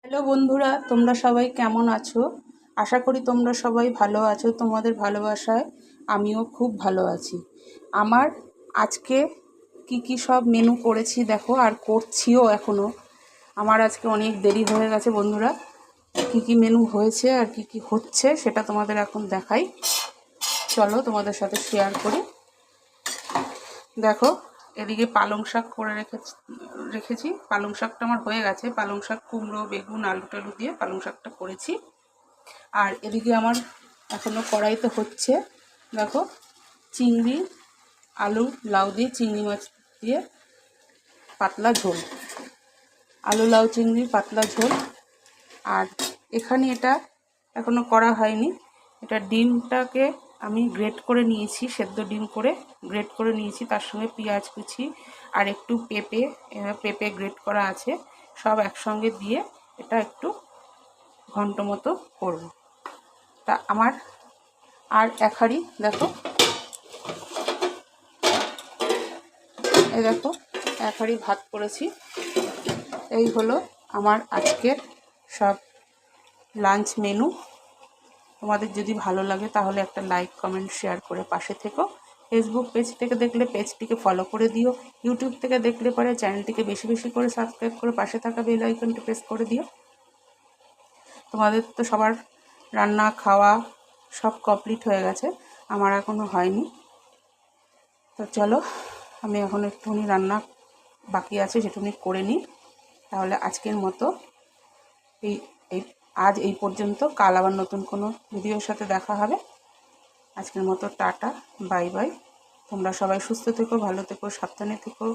Hello বন্ধুরা, তোমরা সবাই কেমন আছো? আশা করি তোমরা সবাই ভালো আছো। তোমাদের ভালোবাসায় আমিও খুব ভালো আছি। আমার আজকে কি সব মেনু করেছি দেখো, আর করছিও এখনও। আমার আজকে অনেক দেরি হয়ে গেছে বন্ধুরা। কি মেনু হয়েছে আর কি হচ্ছে সেটা তোমাদের এখন দেখাই। চলো তোমাদের সাথে শেয়ার করি। দেখো, এদিকে পালং শাক করে রেখেছি। পালং শাকটা আমার হয়ে গেছে। পালং শাক, কুমড়ো, বেগুন, আলু টালু দিয়ে পালং শাকটা করেছি। আর এদিকে আমার এখনও কড়াইতে হচ্ছে, দেখো, চিংড়ি, আলু, লাউ দিয়ে চিংড়ি মাছ দিয়ে পাতলা ঝোল, আলু লাউ চিংড়ির পাতলা ঝোল। আর এখানে এটা এখনও করা হয়নি। এটা ডিমটাকে আমি গ্রেট করে নিয়েছি, সেদ্ধ ডিম করে গ্রেট করে নিয়েছি। তার সঙ্গে পেঁয়াজ কুচি আর একটু পেঁপে গ্রেট করা আছে, সব একসঙ্গে দিয়ে এটা একটু ঘন্ট মতো করব। তা আমার আর এক হাঁড়ি, দেখো, এই দেখো, এক হাঁড়ি ভাত করেছি। এই হলো আমার আজকের সব লাঞ্চ মেনু। তোমাদের যদি ভালো লাগে তাহলে একটা লাইক, কমেন্ট, শেয়ার করে পাশে থেকো। ফেসবুক পেজ থেকে দেখলে পেজটিকে ফলো করে দিও। ইউটিউব থেকে দেখলে পরে চ্যানেলটিকে বেশি বেশি করে সাবস্ক্রাইব করে পাশে থাকা বেল আইকনটি প্রেস করে দিও। তোমাদের তো সবার রান্না খাওয়া সব কমপ্লিট হয়ে গেছে, আমার এখনও হয়নি। তো চলো, আমি এখন একটুখানি রান্না বাকি আছে, সেটুকুনি করে নিই। তাহলে আজকের মতো এই আজ এই পর্যন্ত। কাল আবার নতুন কোনো ভিডিওর সাথে দেখা হবে। আজকের মতো টাটা, বাই বাই। তোমরা সবাই সুস্থ থেকো, ভালো থেকো, সাবধানে থেকো।